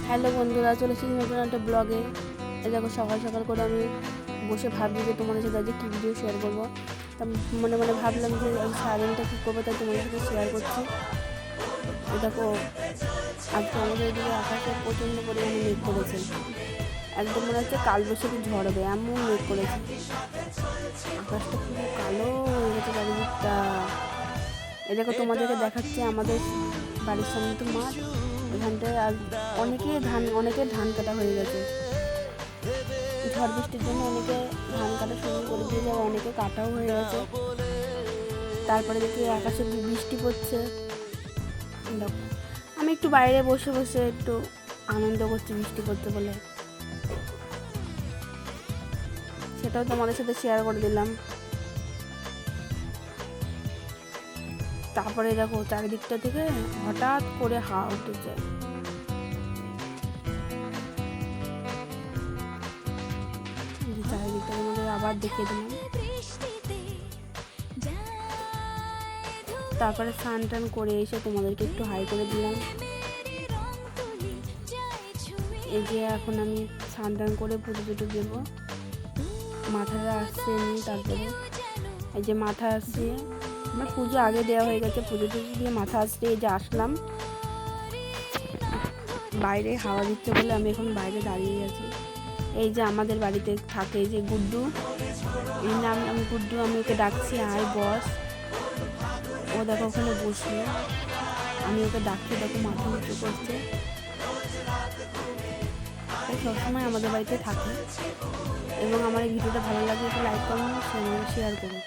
Hello বন্ধুরা, চলে এসেছি নতুন একটা ব্লগে। এই দেখো সকাল সকাল করে আমি বসে ভাবছি যে তোমাদের সাথে আজকে কী ভিডিও শেয়ার করবো। তা মনে মনে ভাবলাম যে এই সারাদিনটা কী করবো, তাই তোমাদের সাথে শেয়ার করছি। এই দেখো আজকে আমাদের এদিকে আকাশে প্রচণ্ড পরিমাণে মেঘ করেছে, একদম মনে হচ্ছে কালবৈশাখী ঝড় হবে এমন মেঘ করেছে। আকাশটা পুরো কালো হয়ে গেছে চারিদিকটা। এই দেখো তোমাদেরকে দেখাচ্ছে আমাদের বাড়ির সামনে তো মাঠ, এখানটায় আর অনেকের ধান কাটা হয়ে গেছে। ঝড় বৃষ্টির জন্য অনেকে ধান কাটা শুরু করে দিয়ে যাওয়া, অনেকে কাটাও হয়ে গেছে। তারপরে দেখি আকাশে বৃষ্টি পড়ছে। দেখো আমি একটু বাইরে বসে বসে একটু আনন্দ করছি বৃষ্টি পড়তে বলে, সেটাও তোমাদের সাথে শেয়ার করে দিলাম। তারপরে দেখো চারিদিকটা থেকে হঠাৎ করে হাওয়া উঠেছে। চারিদিকটা তোমাদের আবার দেখিয়ে দিলাম। তারপরে স্নান টান করে এসে তোমাদেরকে একটু হাই করে দিলাম। এই যে এখন আমি স্নান টান করে পুজো টুজো দেবো, মাথাটা আসছে নি। তারপরে এই যে মাথা আসছে, আমার পুজো আগে দেওয়া হয়ে গেছে, পুজো টুজো দিয়ে মাথা আসছে। এই যে আসলাম, বাইরে হাওয়া দিচ্ছে বলে আমি এখন বাইরে দাঁড়িয়ে আছি। এই যে আমাদের বাড়িতে থাকে এই যে গুড্ডু, এই নাম আমি গুড্ডু, আমি ওকে ডাকছি আয় বস। ও দেখো ওখানে বসলো, আমি ওকে ডাকছি, দেখো মাথা উঁচু করছে। ও সবসময় আমাদের বাড়িতে থাকে। এবং আমার এই ভিডিওটা ভালো লাগলে একটু লাইক করুন, শেয়ার করুন।